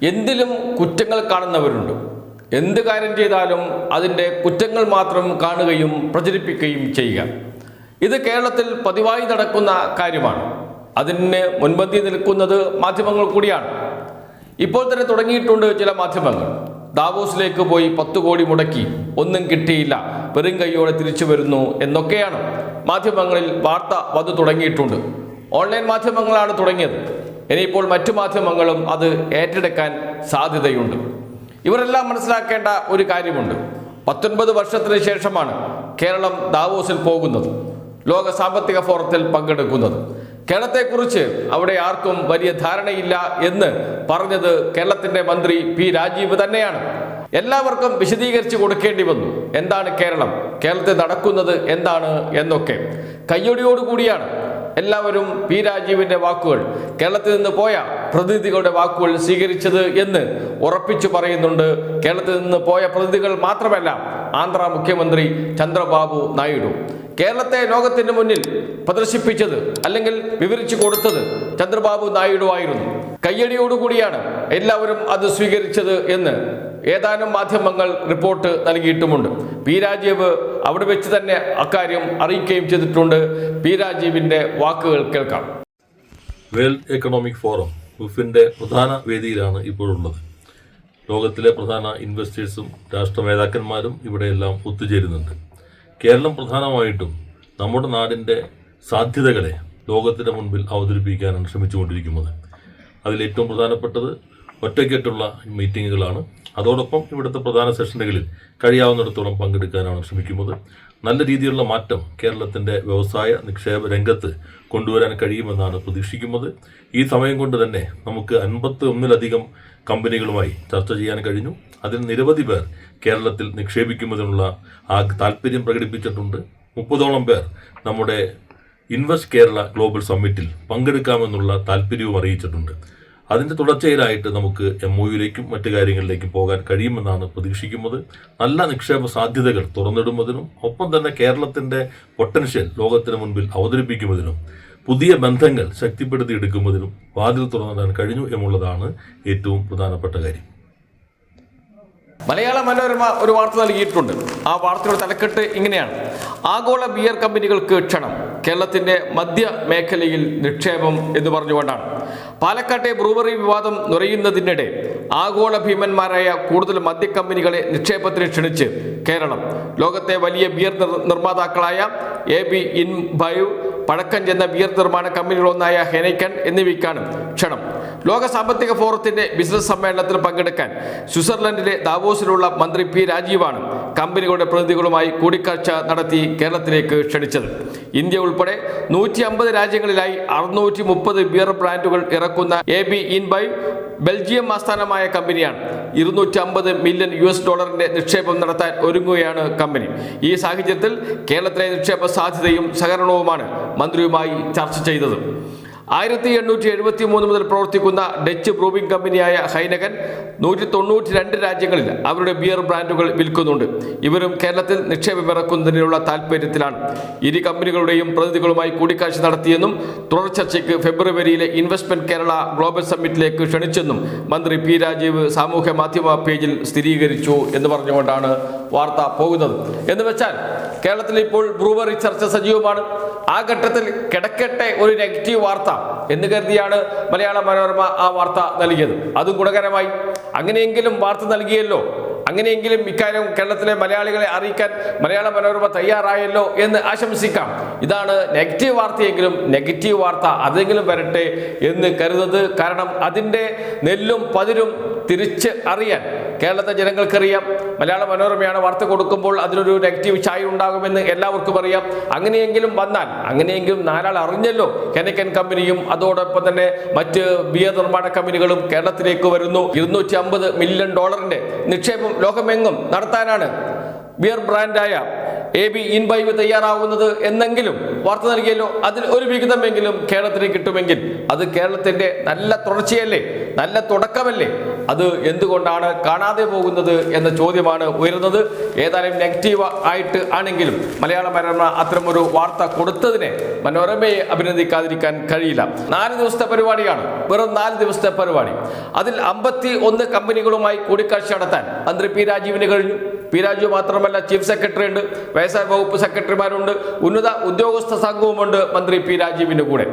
എന്തിലും കുറ്റങ്ങൾ കാണുന്നവരുണ്ട്. എന്ത് കാര്യം ചെയ്താലും അതിൻ്റെ കുറ്റങ്ങൾ മാത്രം കാണുകയും പ്രചരിപ്പിക്കുകയും ചെയ്യുക. ഇത് കേരളത്തിൽ പതിവായി നടക്കുന്ന കാര്യമാണ്. അതിന് മുൻപന്തി നിൽക്കുന്നത് മാധ്യമങ്ങൾ കൂടിയാണ്. ഇപ്പോൾ തന്നെ തുടങ്ങിയിട്ടുണ്ട് ചില മാധ്യമങ്ങൾ. ദാവോസിലേക്ക് പോയി 10 കോടി മുടക്കി, ഒന്നും കിട്ടിയില്ല, വെറും കൈയോടെ തിരിച്ചു വരുന്നു എന്നൊക്കെയാണ് മാധ്യമങ്ങളിൽ വാർത്ത വന്നു തുടങ്ങിയിട്ടുണ്ട്. ഓൺലൈൻ മാധ്യമങ്ങളാണ് തുടങ്ങിയത്. ഇനിയിപ്പോൾ മറ്റു മാധ്യമങ്ങളും അത് ഏറ്റെടുക്കാൻ സാധ്യതയുണ്ട്. ഇവരെല്ലാം മനസ്സിലാക്കേണ്ട ഒരു കാര്യമുണ്ട്. 19 വർഷത്തിന് ശേഷമാണ് കേരളം ദാവോസിൽ പോകുന്നത്, ലോക സാമ്പത്തിക ഫോറത്തിൽ പങ്കെടുക്കുന്നത്. കേരളത്തെക്കുറിച്ച് അവിടെ ആർക്കും വലിയ ധാരണയില്ല എന്ന് പറഞ്ഞത് കേരളത്തിന്റെ മന്ത്രി പി രാജീവ് തന്നെയാണ്. എല്ലാവർക്കും വിശദീകരിച്ച് കൊടുക്കേണ്ടി വന്നു എന്താണ് കേരളം, കേരളത്തിൽ നടക്കുന്നത് എന്താണ് എന്നൊക്കെ. കയ്യൊടിയോടുകൂടിയാണ് എല്ലാവരും പി രാജീവിന്റെ വാക്കുകൾ, കേരളത്തിൽ നിന്ന് പോയ പ്രതിനിധികളുടെ വാക്കുകൾ സ്വീകരിച്ചത് എന്ന് ഉറപ്പിച്ചു പറയുന്നുണ്ട്. കേരളത്തിൽ നിന്ന് പോയ പ്രതിനിധികൾ മാത്രമല്ല, ആന്ധ്ര മുഖ്യമന്ത്രി ചന്ദ്രബാബു നായിഡു. കേരളത്തെ ലോകത്തിന് മുന്നിൽ പ്രദർശിപ്പിച്ചത് അല്ലെങ്കിൽ വിവരിച്ചു കൊടുത്തത് ചന്ദ്രബാബു നായിഡു ആയിരുന്നു. കയ്യടിയോടുകൂടിയാണ് എല്ലാവരും അത് സ്വീകരിച്ചത് എന്ന് ഏതാനും മാധ്യമങ്ങൾ റിപ്പോർട്ട് നൽകിയിട്ടുമുണ്ട്. പി രാജീവ് അവിടെ വെച്ച് തന്നെ അക്കാര്യം അറിയിക്കുകയും ചെയ്തിട്ടുണ്ട്. പി രാജീവിന്റെ വാക്കുകൾ കേൾക്കാം. വേൾഡ് എക്കണോമിക് ഫോറം ഉഫിന്റെ പ്രധാന വേദിയിലാണ് ഇപ്പോഴുള്ളത്. ലോകത്തിലെ പ്രധാന ഇൻവെസ്റ്റേഴ്സും രാഷ്ട്ര നേതാക്കന്മാരും ഇവിടെയെല്ലാം ഒത്തുചേരുന്നുണ്ട്. കേരളം പ്രധാനമായിട്ടും നമ്മുടെ നാടിൻ്റെ സാധ്യതകളെ ലോകത്തിൻ്റെ മുൻപിൽ അവതരിപ്പിക്കാനാണ് ശ്രമിച്ചുകൊണ്ടിരിക്കുന്നത്. അതിലേറ്റവും പ്രധാനപ്പെട്ടത് ഒറ്റയ്ക്കൊറ്റുള്ള മീറ്റിങ്ങുകളാണ്. അതോടൊപ്പം ഇവിടുത്തെ പ്രധാന സെഷനുകളിൽ കഴിയാവുന്നിടത്തോളം പങ്കെടുക്കാനാണ് ശ്രമിക്കുന്നത്. നല്ല രീതിയിലുള്ള മാറ്റം കേരളത്തിൻ്റെ വ്യവസായ നിക്ഷേപ രംഗത്ത് കൊണ്ടുവരാൻ കഴിയുമെന്നാണ് പ്രതീക്ഷിക്കുന്നത്. ഈ സമയം കൊണ്ട് തന്നെ നമുക്ക് 51-ലധികം കമ്പനികളുമായി ചർച്ച ചെയ്യാൻ കഴിഞ്ഞു. അതിൽ നിരവധി പേർ കേരളത്തിൽ നിക്ഷേപിക്കുന്നതിനുള്ള താല്പര്യം പ്രകടിപ്പിച്ചിട്ടുണ്ട്. 30ഓളം പേർ നമ്മുടെ ഇൻവെസ്റ്റ് കേരള ഗ്ലോബൽ സമ്മിറ്റിൽ പങ്കെടുക്കാമെന്നുള്ള താല്പര്യവും അറിയിച്ചിട്ടുണ്ട്. അതിൻ്റെ തുടർച്ചയിലായിട്ട് നമുക്ക് MOUയിലേക്കും മറ്റു കാര്യങ്ങളിലേക്കും പോകാൻ കഴിയുമെന്നാണ് പ്രതീക്ഷിക്കുന്നത്. നല്ല നിക്ഷേപ സാധ്യതകൾ തുറന്നിടുന്നതിനും ഒപ്പം തന്നെ കേരളത്തിൻ്റെ പൊട്ടൻഷ്യൽ ലോകത്തിന് മുൻപിൽ അവതരിപ്പിക്കുന്നതിനും പുതിയ ബന്ധങ്ങൾ ശക്തിപ്പെടുത്തിയെടുക്കുന്നതിനും വാതിൽ തുറന്നിടാൻ കഴിഞ്ഞു എന്നുള്ളതാണ് ഏറ്റവും പ്രധാനപ്പെട്ട കാര്യം. മലയാള മനോരമ ഒരു വാർത്ത നൽകിയിട്ടുണ്ട്. ആ വാർത്തയുടെ തലക്കെട്ട് ഇങ്ങനെയാണ്: ആഗോള ബിയർ കമ്പനികൾക്ക് ക്ഷണം, കേരളത്തിന്റെ മദ്യ മേഖലയിൽ നിക്ഷേപം എന്ന് പറഞ്ഞുകൊണ്ടാണ്. പാലക്കാട്ടെ ബ്രൂവറി വിവാദം നുരയുന്നതിനിടെ ആഗോള ഭീമന്മാരായ കൂടുതൽ മദ്യക്കമ്പനികളെ നിക്ഷേപത്തിന് ക്ഷണിച്ച് കേരളം. ലോകത്തെ വലിയ ബിയർ നിർമ്മാതാക്കളായ AB InBev, പഴക്കം ചെന്ന ബിയർ നിർമ്മാണ കമ്പനികളൊന്നായ ഹെനൈക്കൻ എന്നിവയ്ക്കാണ് ക്ഷണം. ലോക സാമ്പത്തിക ഫോറത്തിന്റെ ബിസിനസ് സമ്മേളനത്തിൽ പങ്കെടുക്കാൻ സ്വിറ്റ്സർലൻഡിലെ ദാവോസിലുള്ള മന്ത്രി പി രാജീവാണ് കമ്പനികളുടെ പ്രതിനിധികളുമായി കൂടിക്കാഴ്ച നടത്തി കേരളത്തിലേക്ക് ക്ഷണിച്ചത്. ഇന്ത്യ ഉൾപ്പെടെ 150 രാജ്യങ്ങളിലായി 630 ബിയർ ബ്രാൻഡുകൾ ഇറക്കുന്ന AB InBev ബെൽജിയം ആസ്ഥാനമായ കമ്പനിയാണ്. $250 മില്യൺ നിക്ഷേപം നടത്താൻ ഒരുങ്ങുകയാണ് കമ്പനി. ഈ സാഹചര്യത്തിൽ കേരളത്തിലെ നിക്ഷേപ സാധ്യതയും സഹകരണവുമാണ് മന്ത്രിയുമായി ചർച്ച ചെയ്തത്. 1873 മുതൽ പ്രവർത്തിക്കുന്ന ഡച്ച് ബ്രൂവിംഗ് കമ്പനിയായ ഹൈനകൻ 192 രാജ്യങ്ങളിൽ അവരുടെ ബിയർ ബ്രാൻഡുകൾ വിൽക്കുന്നുണ്ട്. ഇവരും കേരളത്തിൽ നിക്ഷേപമിറക്കുന്നതിനുള്ള താല്പര്യത്തിലാണ്. ഇരു കമ്പനികളുടെയും പ്രതിനിധികളുമായി കൂടിക്കാഴ്ച നടത്തിയെന്നും തുടർ ചർച്ചയ്ക്ക് ഫെബ്രുവരിയിലെ ഇൻവെസ്റ്റ്മെന്റ് കേരള ഗ്ലോബൽ സമ്മിറ്റിലേക്ക് ക്ഷണിച്ചെന്നും മന്ത്രി പി രാജീവ് സാമൂഹ്യ മാധ്യമ പേജിൽ സ്ഥിരീകരിച്ചു എന്ന് പറഞ്ഞുകൊണ്ടാണ് വാർത്ത പോകുന്നത്. എന്ന് വെച്ചാൽ കേരളത്തിൽ ഇപ്പോൾ ബ്രൂവറി ചർച്ച സജീവമാണ്. ആ ഘട്ടത്തിൽ കിടക്കട്ടെ ഒരു നെഗറ്റീവ് വാർത്ത എന്ന് കരുതിയാണ് മലയാള മനോരമ ആ വാർത്ത നൽകിയത്. അതും ഗുണകരമായി. അങ്ങനെയെങ്കിലും വാർത്ത നൽകിയല്ലോ, അങ്ങനെയെങ്കിലും ഇക്കാര്യം കേരളത്തിലെ മലയാളികളെ അറിയിക്കാൻ മലയാള മനോരമ തയ്യാറായല്ലോ എന്ന് ആശംസിക്കാം. ഇതാണ് നെഗറ്റീവ് വാർത്തയെങ്കിലും നെഗറ്റീവ് വാർത്ത അതെങ്കിലും വരട്ടെ എന്ന് കരുതുന്നത്. കാരണം അതിൻ്റെ നെല്ലും പതിരും തിരിച്ച് അറിയാൻ കേരളത്തെ ജനങ്ങൾക്കറിയാം. മലയാള മനോരമയാണ് വാർത്ത കൊടുക്കുമ്പോൾ അതിനൊരു നെഗറ്റീവ് ചായ ഉണ്ടാകുമെന്ന് എല്ലാവർക്കും അറിയാം. അങ്ങനെയെങ്കിലും വന്നാൽ, അങ്ങനെയെങ്കിലും 4 ആൾ അറിഞ്ഞല്ലോ ഹെനൈക്കൻ കമ്പനിയും അതോടൊപ്പം തന്നെ മറ്റ് ബിയർ നിർമ്മാണ കമ്പനികളും കേരളത്തിലേക്ക് വരുന്നു. $250 മില്യൺ നിക്ഷേപം ലോകമെങ്ങും നടത്താനാണ് ബിയർ ബ്രാൻഡായ AB InBev തയ്യാറാവുന്നത് എന്നെങ്കിലും വാർത്ത നൽകിയല്ലോ. അതിൽ ഒരു വിഹിതമെങ്കിലും കേരളത്തിന് കിട്ടുമെങ്കിൽ അത് കേരളത്തിന്റെ നല്ല തുടർച്ചയല്ലേ, നല്ല തുടക്കമല്ലേ. അത് എന്തുകൊണ്ടാണ് കാണാതെ പോകുന്നത് എന്ന ചോദ്യമാണ് ഉയരുന്നത്. ഏതായാലും നെഗറ്റീവ് ആയിട്ട് ആണെങ്കിലും മലയാള മനോരമ അത്തരമൊരു വാർത്ത കൊടുത്തതിനെ മനോരമയെ അഭിനന്ദിക്കാതിരിക്കാൻ കഴിയില്ല. 4 ദിവസത്തെ പരിപാടിയാണ്, വെറും 4 ദിവസത്തെ പരിപാടി. അതിൽ 51 കമ്പനികളുമായി കൂടിക്കാഴ്ച നടത്താൻ മന്ത്രി പി രാജീവിന് കഴിഞ്ഞു. പി രാജു മാത്രമല്ല, ചീഫ് സെക്രട്ടറി ഉണ്ട്, വ്യവസായ വകുപ്പ് സെക്രട്ടറിമാരുണ്ട്, ഉന്നത ഉദ്യോഗസ്ഥ സംഘവുമുണ്ട് മന്ത്രി പി രാജീവിന്റെ കൂടെ.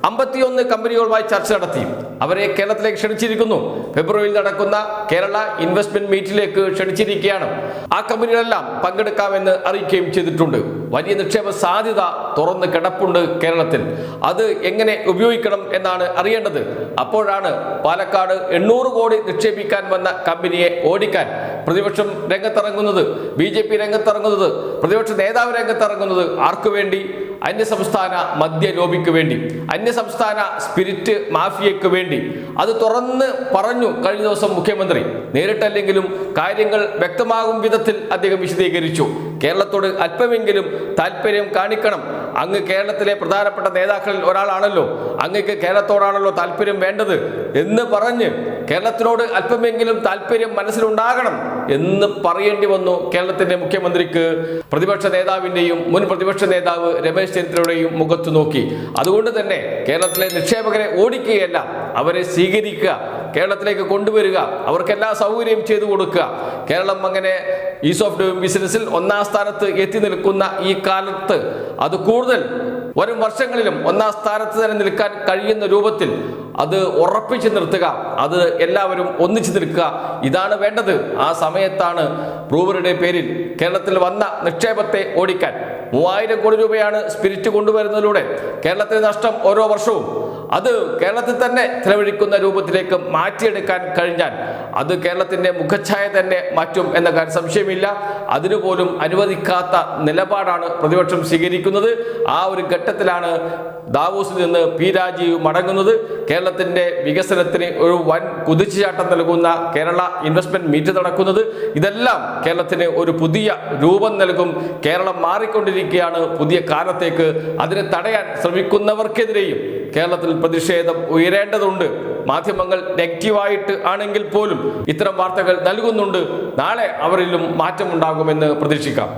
51 കമ്പനികളുമായി ചർച്ച നടത്തി അവരെ കേരളത്തിലേക്ക് ക്ഷണിച്ചിരിക്കുന്നു. ഫെബ്രുവരിയിൽ നടക്കുന്ന കേരള ഇൻവെസ്റ്റ്മെന്റ് മീറ്റിലേക്ക് ക്ഷണിച്ചിരിക്കുകയാണ്. ആ കമ്പനികളെല്ലാം പങ്കെടുക്കാമെന്ന് അറിയിക്കുകയും ചെയ്തിട്ടുണ്ട്. വലിയ നിക്ഷേപ സാധ്യത തുറന്ന് കിടപ്പുണ്ട് കേരളത്തിൽ. അത് എങ്ങനെ ഉപയോഗിക്കണം എന്നാണ് അറിയേണ്ടത്. അപ്പോഴാണ് പാലക്കാട് 800 കോടി നിക്ഷേപിക്കാൻ വന്ന കമ്പനിയെ ഓടിക്കാൻ പ്രതിപക്ഷം രംഗത്തിറങ്ങുന്നത്, BJP രംഗത്തിറങ്ങുന്നത്, പ്രതിപക്ഷ നേതാവ് രംഗത്തിറങ്ങുന്നത്. ആർക്കു വേണ്ടി? അന്യസംസ്ഥാന മദ്യ ലോബിക്ക് വേണ്ടി, അന്യസംസ്ഥാന സ്പിരിറ്റ് മാഫിയയ്ക്ക് വേണ്ടി. അത് തുറന്ന് പറഞ്ഞു കഴിഞ്ഞ ദിവസം മുഖ്യമന്ത്രി. നേരിട്ടല്ലെങ്കിലും കാര്യങ്ങൾ വ്യക്തമാകും വിധത്തിൽ അദ്ദേഹം വിശദീകരിച്ചു. കേരളത്തോട് അല്പമെങ്കിലും താല്പര്യം കാണിക്കണം. അങ്ങ് കേരളത്തിലെ പ്രധാനപ്പെട്ട നേതാക്കളിൽ ഒരാളാണല്ലോ, അങ്ങക്ക് കേരളത്തോടാണല്ലോ താല്പര്യം വേണ്ടത് എന്ന് പറഞ്ഞ് കേരളത്തിനോട് അല്പമെങ്കിലും താല്പര്യം മനസ്സിലുണ്ടാകണം എന്ന് പറയേണ്ടി വന്നു കേരളത്തിന്റെ മുഖ്യമന്ത്രിക്ക്. പ്രതിപക്ഷ നേതാവിന്റെയും മുൻ പ്രതിപക്ഷ നേതാവ് രമേശ് ചെന്നിത്തലയുടെയും മുഖത്ത് നോക്കി. അതുകൊണ്ട് തന്നെ കേരളത്തിലെ നിക്ഷേപകരെ ഓടിക്കുകയല്ല, അവരെ സ്വീകരിക്കുക, കേരളത്തിലേക്ക് കൊണ്ടുവരിക, അവർക്ക് എല്ലാ സൗകര്യവും ചെയ്തു കൊടുക്കുക. കേരളം അങ്ങനെ ഈസ് ഓഫ് ഡൂയിങ് ബിസിനസ്സിൽ 1ാം സ്ഥാനത്ത് എത്തി നിൽക്കുന്ന ഈ കാലത്ത് അത് കൂടുതൽ വരും വർഷങ്ങളിലും 1ാം സ്ഥാനത്ത് തന്നെ നിൽക്കാൻ കഴിയുന്ന രൂപത്തിൽ അത് ഉറപ്പിച്ചു നിർത്തുക, അത് എല്ലാവരും ഒന്നിച്ചു നിൽക്കുക. ഇതാണ് വേണ്ടത്. ആ സമയത്താണ് ബ്രൂവറിയുടെ പേരിൽ കേരളത്തിൽ വന്ന നിക്ഷേപത്തെ ഓടിക്കാൻ 3000 കോടി രൂപയാണ് സ്പിരിറ്റ് കൊണ്ടുവരുന്നതിലൂടെ കേരളത്തിന് നഷ്ടം ഓരോ വർഷവും. അത് കേരളത്തിൽ തന്നെ ചെലവഴിക്കുന്ന രൂപത്തിലേക്ക് മാറ്റിയെടുക്കാൻ കഴിഞ്ഞാൽ അത് കേരളത്തിന്റെ മുഖച്ഛായ തന്നെ മാറ്റും എന്ന കാര്യം സംശയമില്ല. അതിനുപോലും അനുവദിക്കാത്ത നിലപാടാണ് പ്രതിപക്ഷം സ്വീകരിക്കുന്നത്. ആ ഒരു ഘട്ടത്തിലാണ് ദാവോസിൽ നിന്ന് പി രാജീവ് മടങ്ങുന്നത്. കേരളത്തിന്റെ വികസനത്തിന് ഒരു വൻ കുതിച്ചുചാട്ടം നൽകുന്ന കേരള ഇൻവെസ്റ്റ്മെന്റ് മീറ്റ് നടക്കുന്നത്. ഇതെല്ലാം കേരളത്തിന് ഒരു പുതിയ രൂപം നൽകും. കേരളം മാറിക്കൊണ്ടിരിക്കുകയാണ് പുതിയ കാലത്തേക്ക്. അതിനെ തടയാൻ ശ്രമിക്കുന്നവർക്കെതിരെയും കേരളത്തിൽ പ്രതിഷേധം ഉയരേണ്ടതുണ്ട്. മാധ്യമങ്ങൾ നെഗറ്റീവായിട്ട് ആണെങ്കിൽ പോലും ഇത്തരം വാർത്തകൾ നൽകുന്നുണ്ട്. നാളെ അവരിലും മാറ്റമുണ്ടാകുമെന്ന് പ്രതീക്ഷിക്കാം.